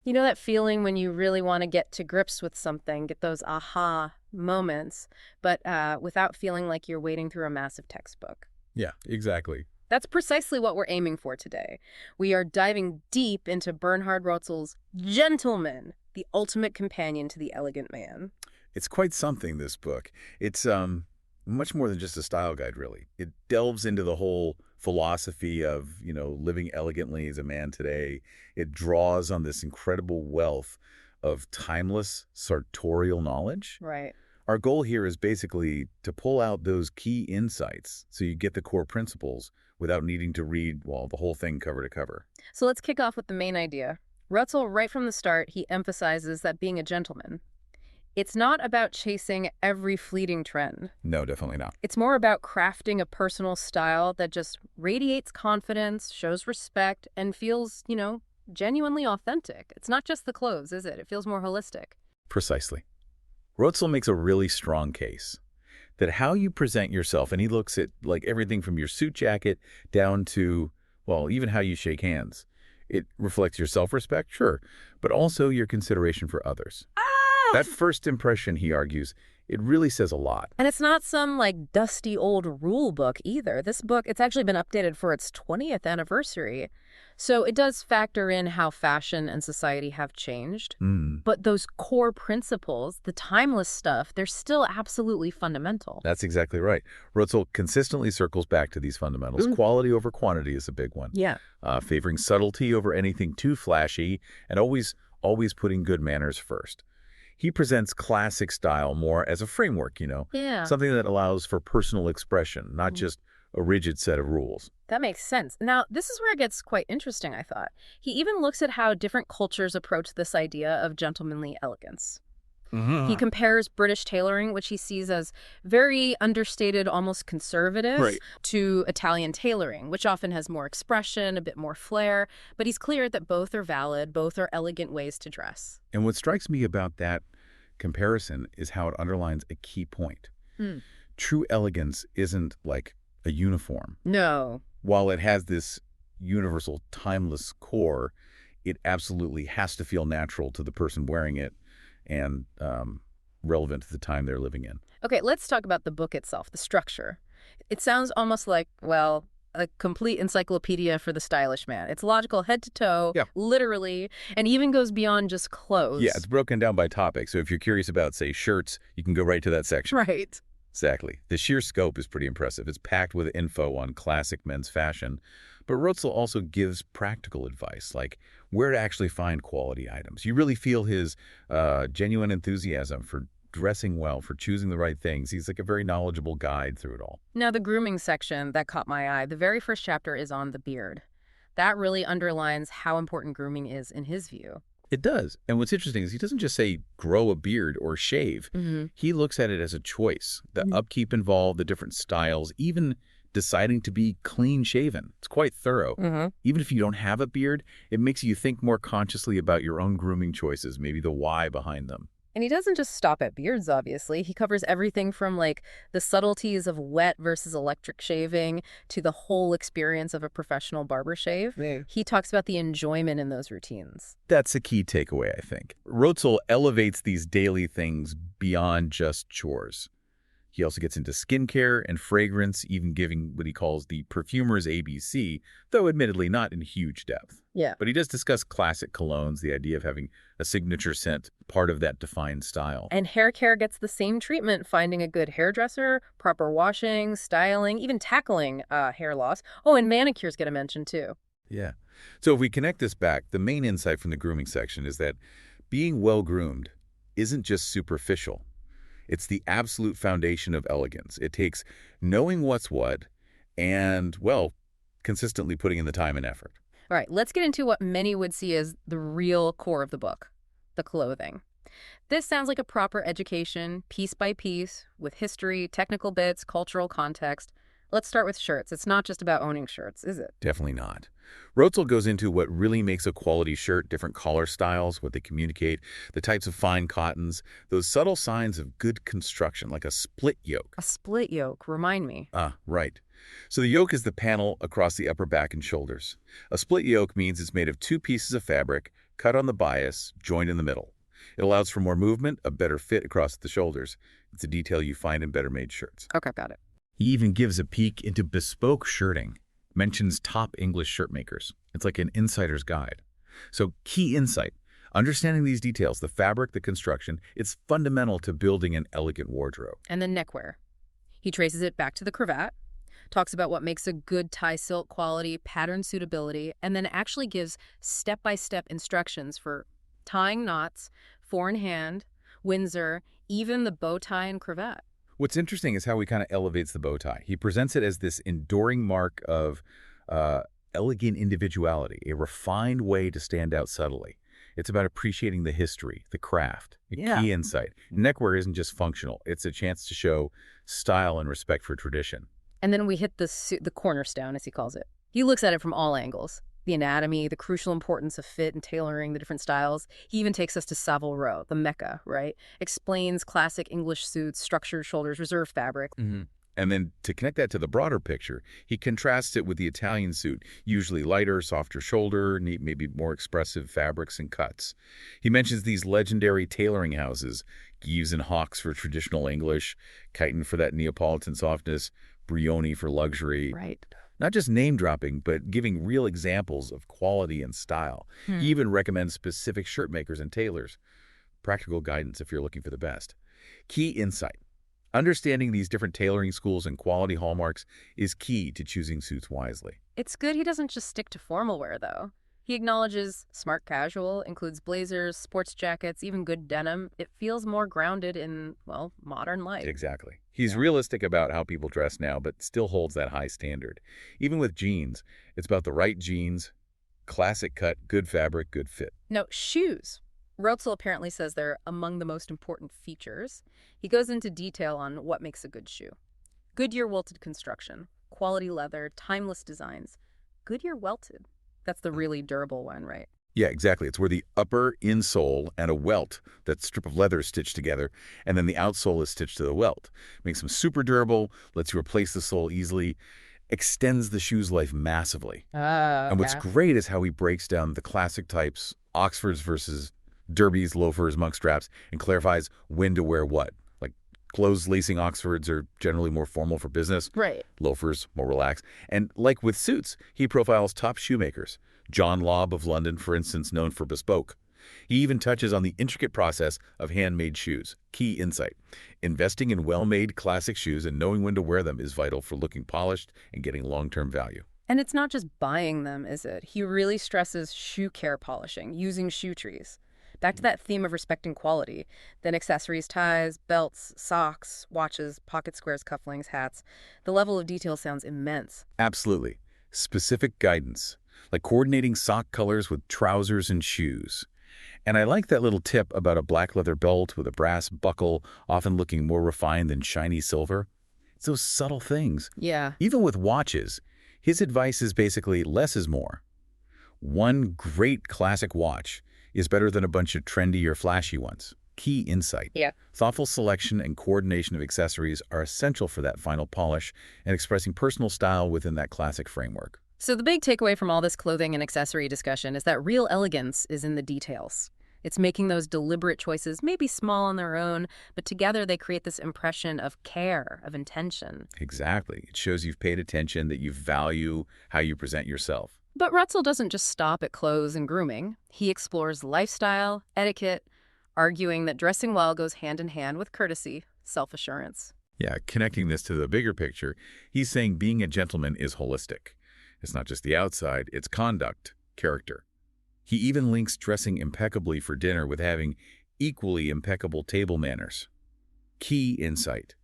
You know that feeling when you really want to get to grips with something, get those aha moments, but without feeling like you're wading through a massive textbook. Yeah, exactly. That's precisely what we're aiming for today. We are diving deep into Bernhard Roetzel's Gentleman, the ultimate companion to the elegant man. It's quite something, this book. It's much more than just a style guide, really. It delves into the whole philosophy of, living elegantly as a man today. It draws on this incredible wealth of timeless sartorial knowledge. Right. Our goal here is basically to pull out those key insights so you get the core principles without needing to read, well, the whole thing cover to cover. So let's kick off with the main idea. Roetzel, right from the start, he emphasizes that being a gentleman, it's not about chasing every fleeting trend. No, definitely not. It's more about crafting a personal style that just radiates confidence, shows respect, and feels, genuinely authentic. It's not just the clothes, is it? It feels more holistic. Precisely. Roetzel makes a really strong case that how you present yourself, and he looks at like everything from your suit jacket down to, well, even how you shake hands. It reflects your self-respect, sure, but also your consideration for others. That first impression, he argues, it really says a lot. And it's not some dusty old rule book either. This book, it's actually been updated for its 20th anniversary. So it does factor in how fashion and society have changed. But those core principles, the timeless stuff, they're still absolutely fundamental. That's exactly right. Roetzel consistently circles back to these fundamentals. Quality over quantity is a big one. Yeah. Favoring subtlety over anything too flashy, and always putting good manners first. He presents classic style more as a framework, Yeah. something that allows for personal expression, not just a rigid set of rules. That makes sense. Now, this is where it gets quite interesting, I thought. He even looks at how different cultures approach this idea of gentlemanly elegance. He compares British tailoring, which he sees as very understated, almost conservative, Right. to Italian tailoring, which often has more expression, a bit more flair. But he's clear that both are valid, both are elegant ways to dress. And what strikes me about that comparison is how it underlines a key point. True elegance isn't like a uniform. No. While it has this universal, timeless core, it absolutely has to feel natural to the person wearing it and relevant to the time they're living in. Okay, let's talk about the book itself, the structure. It sounds almost like, well, a complete encyclopedia for the stylish man. It's logical head to toe, Yeah. literally, and even goes beyond just clothes. Yeah, it's broken down by topic. So if you're curious about, say, shirts, you can go right to that section. Right. Exactly. The sheer scope is pretty impressive. It's packed with info on classic men's fashion. But Roetzel also gives practical advice, like where to actually find quality items. You really feel his genuine enthusiasm for dressing well, for choosing the right things. He's like a very knowledgeable guide through it all. Now, the grooming section that caught my eye, the very first chapter is on the beard. That really underlines how important grooming is in his view. It does. And what's interesting is he doesn't just say grow a beard or shave. He looks at it as a choice. The upkeep involved, the different styles, even deciding to be clean shaven. It's quite thorough. Even if you don't have a beard, it makes you think more consciously about your own grooming choices, maybe the why behind them. And he doesn't just stop at beards, obviously. He covers everything from the subtleties of wet versus electric shaving to the whole experience of a professional barber shave. Yeah. He talks about the enjoyment in those routines. That's a key takeaway, I think. Roetzel elevates these daily things beyond just chores. He also gets into skincare and fragrance, even giving what he calls the perfumer's ABC, though admittedly not in huge depth. Yeah. But he does discuss classic colognes, the idea of having a signature scent, part of that defined style. And hair care gets the same treatment, finding a good hairdresser, proper washing, styling, even tackling hair loss. Oh, and manicures get a mention too. Yeah. So if we connect this back, the main insight from the grooming section is that being well-groomed isn't just superficial. It's the absolute foundation of elegance. It takes knowing what's what and, well, consistently putting in the time and effort. All right, let's get into what many would see as the real core of the book, the clothing. This sounds like a proper education, piece by piece, with history, technical bits, cultural context. Let's start with shirts. It's not just about owning shirts, is it? Definitely not. Roetzel goes into what really makes a quality shirt, different collar styles, what they communicate, the types of fine cottons, those subtle signs of good construction, like a split yoke. A split yoke, remind me. Right. So the yoke is the panel across the upper back and shoulders. A split yoke means it's made of two pieces of fabric, cut on the bias, joined in the middle. It allows for more movement, a better fit across the shoulders. It's a detail you find in better-made shirts. Okay, got it. He even gives a peek into bespoke shirting, mentions top English shirt makers. It's like an insider's guide. So key insight. Understanding these details, the fabric, the construction, it's fundamental to building an elegant wardrobe. And then neckwear. He traces it back to the cravat, talks about what makes a good tie silk quality, pattern suitability, and then actually gives step-by-step instructions for tying knots, four-in-hand, Windsor, even the bow tie and cravat. What's interesting is how he kind of elevates the bow tie. He presents it as this enduring mark of elegant individuality, a refined way to stand out subtly. It's about appreciating the history, the craft, a key insight. Neckwear isn't just functional. It's a chance to show style and respect for tradition. And then we hit the cornerstone, as he calls it. He looks at it from all angles. The anatomy, the crucial importance of fit and tailoring, the different styles. He even takes us to Savile Row, the Mecca, right? Explains classic English suits, structured shoulders, reserve fabric. And then to connect that to the broader picture, he contrasts it with the Italian suit, usually lighter, softer shoulder, neat, maybe more expressive fabrics and cuts. He mentions these legendary tailoring houses, Gives and Hawkes for traditional English, Chiton for that Neapolitan softness, Brioni for luxury. Right. Not just name-dropping, but giving real examples of quality and style. He even recommends specific shirt makers and tailors. Practical guidance if you're looking for the best. Key insight. Understanding these different tailoring schools and quality hallmarks is key to choosing suits wisely. It's good he doesn't just stick to formal wear, though. He acknowledges smart casual, includes blazers, sports jackets, even good denim. It feels more grounded in, well, modern life. Exactly. He's realistic about how people dress now, but still holds that high standard. Even with jeans, it's about the right jeans, classic cut, good fabric, good fit. No, shoes. Roetzel apparently says they're among the most important features. He goes into detail on what makes a good shoe. Goodyear welted construction, quality leather, timeless designs. Goodyear welted. That's the really durable one, right? Yeah, exactly. It's where the upper insole and a welt, that strip of leather is stitched together, and then the outsole is stitched to the welt. Makes them super durable, lets you replace the sole easily, extends the shoe's life massively. And what's great is how he breaks down the classic types, Oxfords versus derbies, loafers, monk straps, and clarifies when to wear what. Like closed lacing Oxfords are generally more formal for business. Right. Loafers, more relaxed. And like with suits, he profiles top shoemakers. John Lobb of London, for instance, known for bespoke. He even touches on the intricate process of handmade shoes. Key insight. Investing in well-made classic shoes and knowing when to wear them is vital for looking polished and getting long-term value. And it's not just buying them, is it? He really stresses shoe care polishing, using shoe trees. Back to that theme of respecting quality. Then accessories, ties, belts, socks, watches, pocket squares, cufflinks, hats. The level of detail sounds immense. Absolutely. Specific guidance, like coordinating sock colors with trousers and shoes. And I like that little tip about a black leather belt with a brass buckle, often looking more refined than shiny silver. It's those subtle things. Yeah. Even with watches, his advice is basically less is more. One great classic watch is better than a bunch of trendy or flashy ones. Key insight. Yeah. Thoughtful selection and coordination of accessories are essential for that final polish and expressing personal style within that classic framework. So the big takeaway from all this clothing and accessory discussion is that real elegance is in the details. It's making those deliberate choices, maybe small on their own, but together they create this impression of care, of intention. Exactly. It shows you've paid attention, that you value how you present yourself. But Roetzel doesn't just stop at clothes and grooming. He explores lifestyle, etiquette, arguing that dressing well goes hand in hand with courtesy, self-assurance. Yeah, connecting this to the bigger picture, he's saying being a gentleman is holistic. It's not just the outside, it's conduct, character. He even links dressing impeccably for dinner with having equally impeccable table manners. Key insight.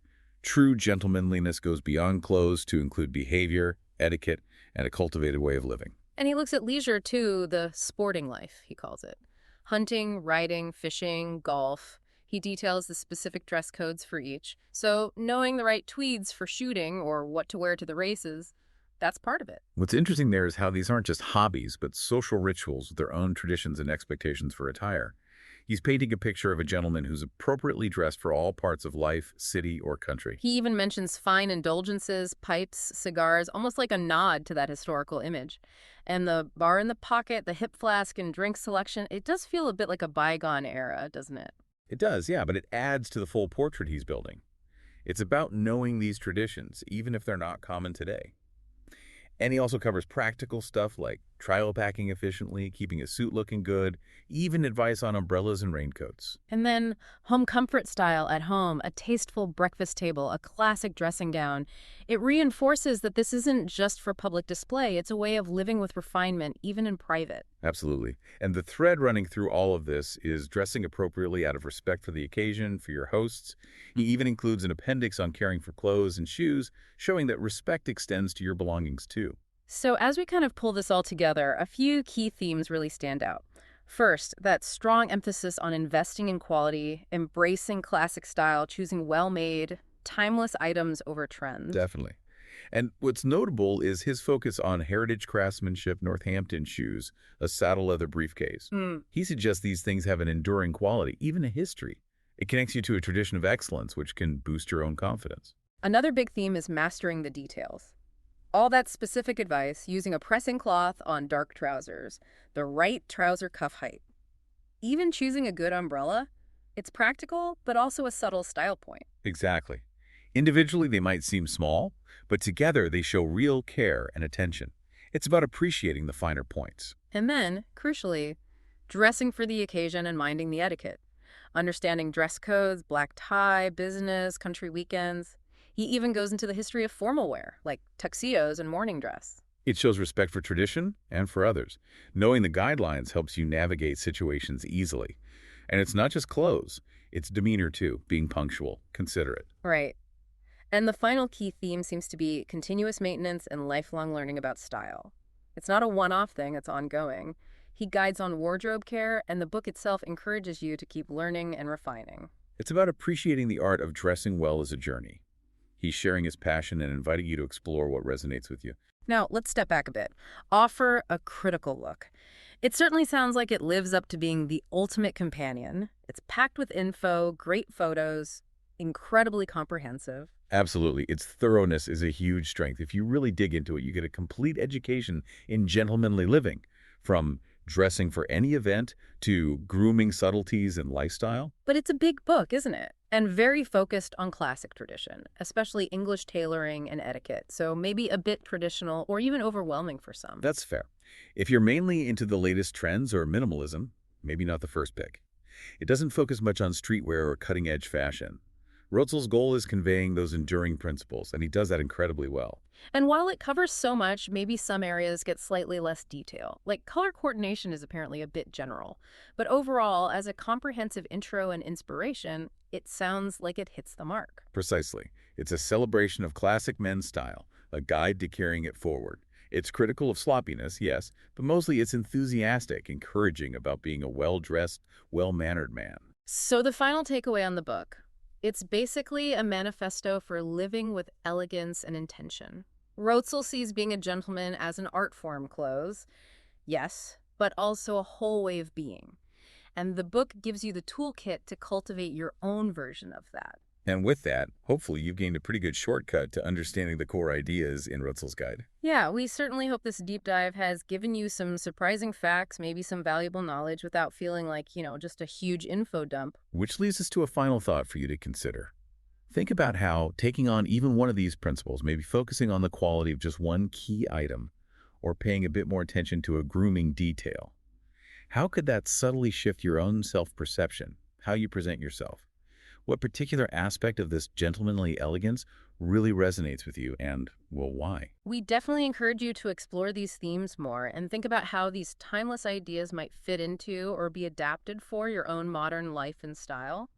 True gentlemanliness goes beyond clothes to include behavior, etiquette, and a cultivated way of living. And he looks at leisure, too, the sporting life, he calls it. Hunting, riding, fishing, golf. He details the specific dress codes for each. So knowing the right tweeds for shooting or what to wear to the races, that's part of it. What's interesting there is how these aren't just hobbies, but social rituals with their own traditions and expectations for attire. He's painting a picture of a gentleman who's appropriately dressed for all parts of life, city, or country. He even mentions fine indulgences, pipes, cigars, almost like a nod to that historical image. And the bar in the pocket, the hip flask and drink selection, it does feel a bit like a bygone era, doesn't it? It does, yeah, but it adds to the full portrait he's building. It's about knowing these traditions, even if they're not common today. And he also covers practical stuff like trial packing efficiently, keeping a suit looking good, even advice on umbrellas and raincoats. And then home comfort style at home, a tasteful breakfast table, a classic dressing gown. It reinforces that this isn't just for public display. It's a way of living with refinement, even in private. Absolutely. And the thread running through all of this is dressing appropriately out of respect for the occasion, for your hosts. He even includes an appendix on caring for clothes and shoes, showing that respect extends to your belongings too. So as we kind of pull this all together, a few key themes really stand out. First, that strong emphasis on investing in quality, embracing classic style, choosing well-made, timeless items over trends. Definitely. And what's notable is his focus on heritage craftsmanship, Northampton shoes, a saddle leather briefcase. He suggests these things have an enduring quality, even a history. It connects you to a tradition of excellence, which can boost your own confidence. Another big theme is mastering the details. All that specific advice, using a pressing cloth on dark trousers, the right trouser cuff height. Even choosing a good umbrella, it's practical, but also a subtle style point. Exactly. Individually, they might seem small, but together they show real care and attention. It's about appreciating the finer points. And then, crucially, dressing for the occasion and minding the etiquette. Understanding dress codes, black tie, business, country weekends. He even goes into the history of formal wear, like tuxedos and morning dress. It shows respect for tradition and for others. Knowing the guidelines helps you navigate situations easily. And it's not just clothes, it's demeanor too, being punctual, considerate. Right. And the final key theme seems to be continuous maintenance and lifelong learning about style. It's not a one-off thing, it's ongoing. He guides on wardrobe care, and the book itself encourages you to keep learning and refining. It's about appreciating the art of dressing well as a journey. He's sharing his passion and inviting you to explore what resonates with you. Now, let's step back a bit. Offer a critical look. It certainly sounds like it lives up to being the ultimate companion. It's packed with info, great photos, incredibly comprehensive. Absolutely. Its thoroughness is a huge strength. If you really dig into it, you get a complete education in gentlemanly living, from dressing for any event to grooming subtleties and lifestyle. But it's a big book, isn't it? And very focused on classic tradition, especially English tailoring and etiquette. So maybe a bit traditional or even overwhelming for some. That's fair. If you're mainly into the latest trends or minimalism, maybe not the first pick. It doesn't focus much on streetwear or cutting-edge fashion. Roetzel's goal is conveying those enduring principles, and he does that incredibly well. And while it covers so much, maybe some areas get slightly less detail. Like color coordination is apparently a bit general. But overall, as a comprehensive intro and inspiration, it sounds like it hits the mark. Precisely. It's a celebration of classic men's style, a guide to carrying it forward. It's critical of sloppiness, yes, but mostly it's enthusiastic, encouraging about being a well-dressed, well-mannered man. So the final takeaway on the book, it's basically a manifesto for living with elegance and intention. Roetzel sees being a gentleman as an art form, clothes, yes, but also a whole way of being. And the book gives you the toolkit to cultivate your own version of that. And with that, hopefully you've gained a pretty good shortcut to understanding the core ideas in Roetzel's guide. Yeah, we certainly hope this deep dive has given you some surprising facts, maybe some valuable knowledge without feeling like, just a huge info dump. Which leads us to a final thought for you to consider. Think about how taking on even one of these principles, maybe focusing on the quality of just one key item, or paying a bit more attention to a grooming detail. How could that subtly shift your own self-perception, how you present yourself? What particular aspect of this gentlemanly elegance really resonates with you, and, well, why? We definitely encourage you to explore these themes more and think about how these timeless ideas might fit into or be adapted for your own modern life and style.